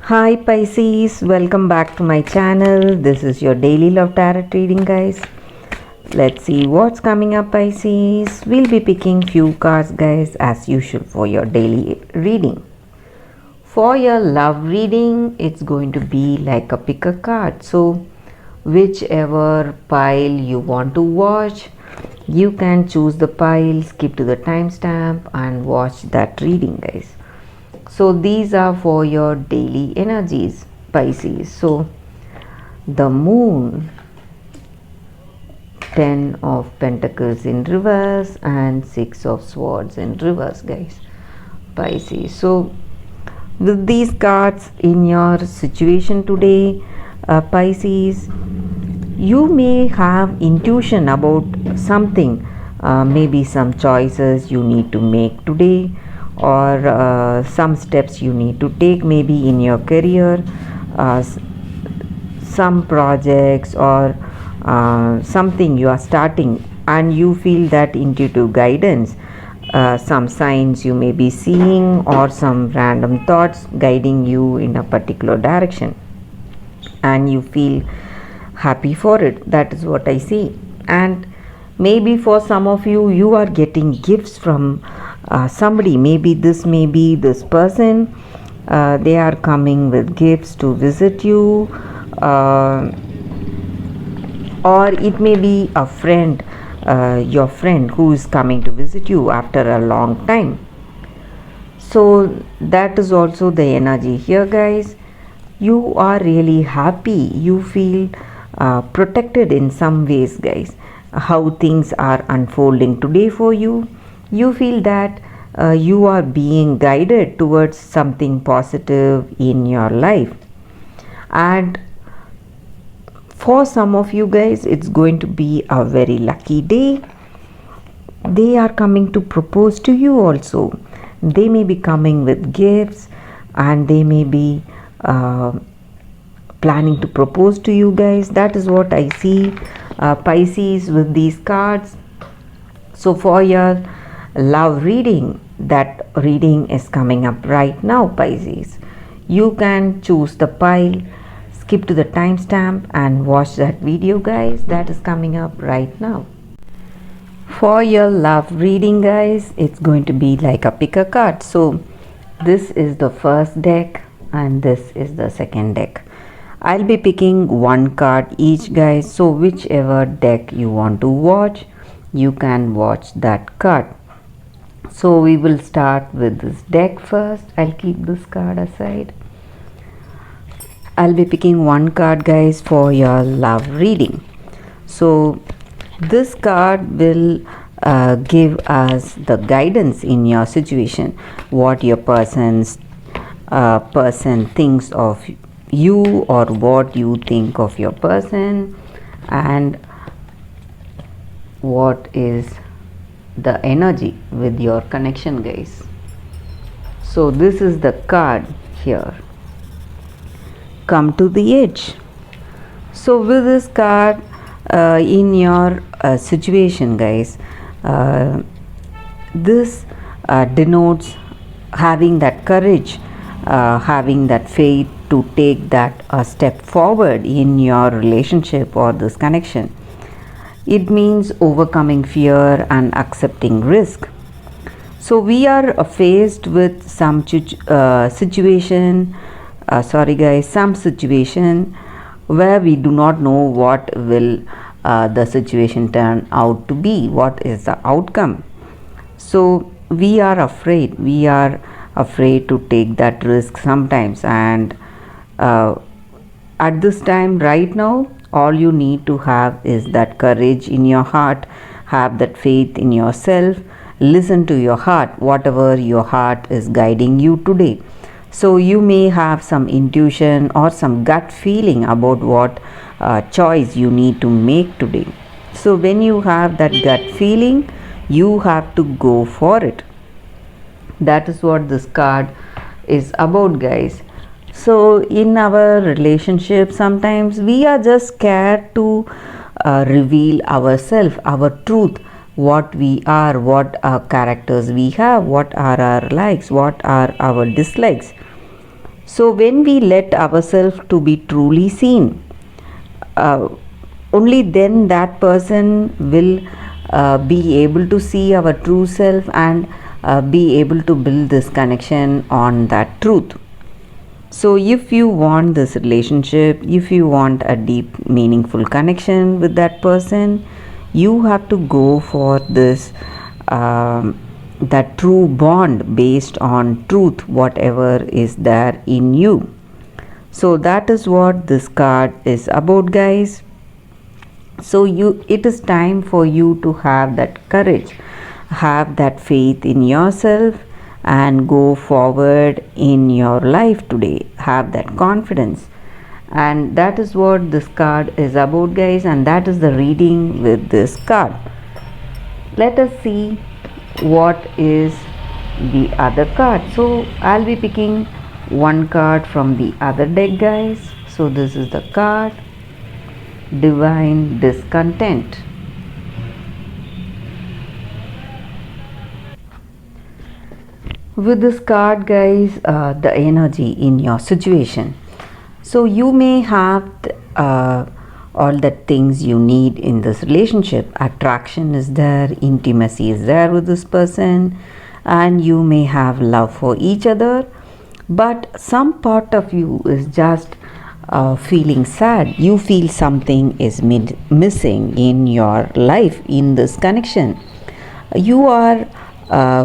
Hi Pisces, welcome back to my channel. This is your daily love tarot reading, guys. Let's see what's coming up, Pisces. We'll be picking few cards, guys, as usual for your daily reading. For your love reading, it's going to be like a pick a card. So whichever pile you want to watch, you can choose the pile, skip to the timestamp and watch that reading, guys. So these are for your daily energies, Pisces. So the moon, 10 of pentacles in reverse and 6 of swords in reverse, guys, Pisces. So with these cards in your situation today, Pisces, you may have intuition about something, maybe some choices you need to make today, or some steps you need to take, maybe in your career, some projects, or something you are starting and you feel that intuitive guidance, some signs you may be seeing, or some random thoughts guiding you in a particular direction, and you feel happy for it. That is what I see. And maybe for some of you, you are getting gifts from somebody. Maybe this may be this person, they are coming with gifts to visit you, or it may be a friend, your friend who is coming to visit you after a long time. So that is also the energy here, guys. You are really happy, you feel protected in some ways, guys. How things are unfolding today for you, you feel that you are being guided towards something positive in your life. And for some of you guys, it's going to be a very lucky day. They are coming to propose to you also. They may be coming with gifts, and they may be planning to propose to you, guys. That is what I see, Pisces, with these cards. So for your love reading, that reading is coming up right now, Pisces. You can choose the pile, skip to the timestamp and watch that video, guys. That is coming up right now. For your love reading, guys, it's going to be like a pick a card. So this is the first deck and this is the second deck. I'll be picking one card each, guys. So whichever deck you want to watch, you can watch that card. So we will start with this deck first. I'll keep this card aside. I'll be picking one card, guys, for your love reading. So this card will give us the guidance in your situation, what your person thinks of you, or what you think of your person, and what is the energy with your connection, guys. So this is the card here, come to the edge. So with this card, in your situation, guys, this denotes having that courage, having that faith to take that step forward in your relationship or this connection. It means overcoming fear and accepting risk. So we are faced with some situation, some situation where we do not know what will the situation turn out to be, what is the outcome. So we are afraid to take that risk sometimes, and at this time right now, all you need to have is that courage in your heart, have that faith in yourself, listen to your heart, whatever your heart is guiding you today. So you may have some intuition or some gut feeling about what choice you need to make today. So when you have that gut feeling, you have to go for it. That is what this card is about, guys. So in our relationship, sometimes we are just scared to reveal ourselves, our truth, what we are, what characters we have, what are our likes, what are our dislikes. So when we let ourselves to be truly seen, uh, only then that person will be able to see our true self and be able to build this connection on that truth. So if you want this relationship, if you want a deep meaningful connection with that person, you have to go for this that true bond based on truth, whatever is there in you. So that is what this card is about, guys. So it is time for you to have that courage, have that faith in yourself, and go forward in your life today. Have that confidence. And that is what this card is about, guys, and that is the reading with this card. Let us see what is the other card. So I'll be picking one card from the other deck, guys. So this is the card Divine Discontent. With this card, guys, the energy in your situation. So you may have all the things you need in this relationship. Attraction is there, intimacy is there with this person, and you may have love for each other, but some part of you is just feeling sad. You feel something is missing in your life in this connection. You are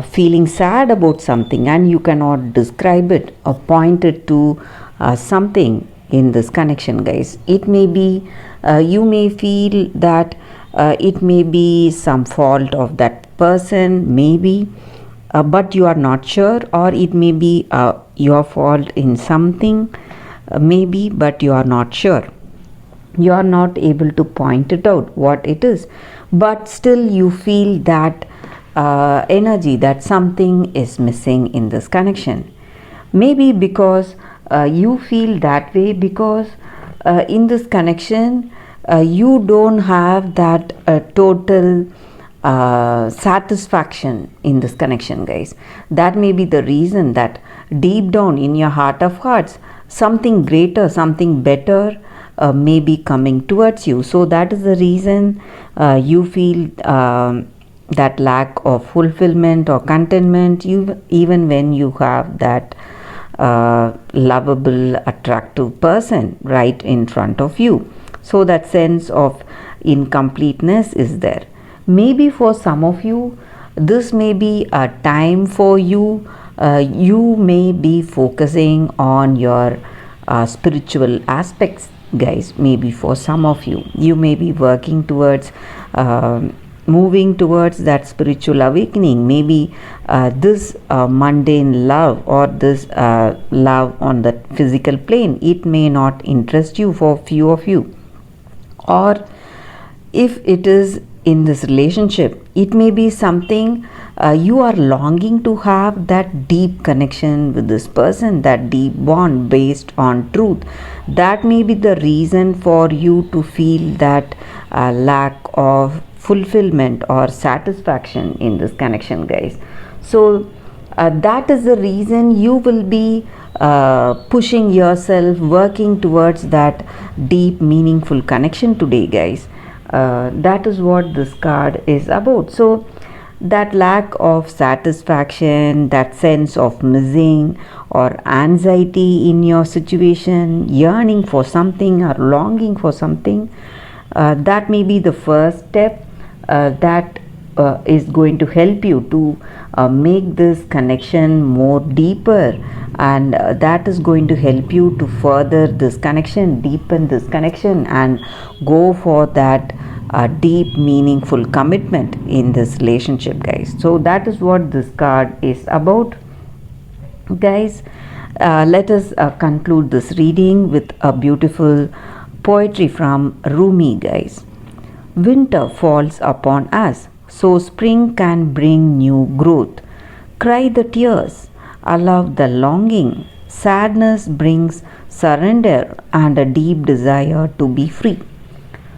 feeling sad about something and you cannot describe it or point it to something in this connection, guys. It may be you may feel that it may be some fault of that person, maybe, but you are not sure, or it may be your fault in something, maybe, but you are not sure. You are not able to point it out what it is, but still you feel that energy that something is missing in this connection. Maybe because you feel that way because in this connection you don't have that total satisfaction in this connection, guys. That may be the reason that deep down in your heart of hearts something greater, something better may be coming towards you. So that is the reason you feel that lack of fulfillment or contentment, even when you have that lovable, attractive person right in front of you. So that sense of incompleteness is there. Maybe for some of you, this may be a time for you. You may be focusing on your spiritual aspects, guys. Maybe for some of you, you may be working towards moving towards that spiritual awakening. Maybe this mundane love or this love on the physical plane, it may not interest you for few of you. Or if it is in this relationship, it may be something you are longing to have that deep connection with this person, that deep bond based on truth. That may be the reason for you to feel that lack of fulfillment or satisfaction in this connection, guys. So that is the reason you will be pushing yourself, working towards that deep meaningful connection today, guys. That is what this card is about. So that lack of satisfaction, that sense of missing or anxiety in your situation, yearning for something or longing for something, that may be the first step that is going to help you to make this connection more deeper, and that is going to help you to further this connection, deepen this connection, and go for that deep meaningful commitment in this relationship, guys. So that is what this card is about, guys. Let us conclude this reading with a beautiful poetry from Rumi, guys. Winter falls upon us, so spring can bring new growth. Cry the tears, allow the longing. Sadness brings surrender and a deep desire to be free.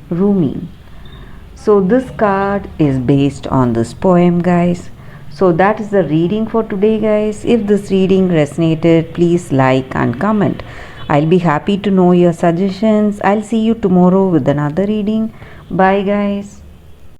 Rumi. So this card is based on this poem, guys. So that is the reading for today, guys. If this reading resonated, please like and comment. I'll be happy to know your suggestions. I'll see you tomorrow with another reading. Bye, guys.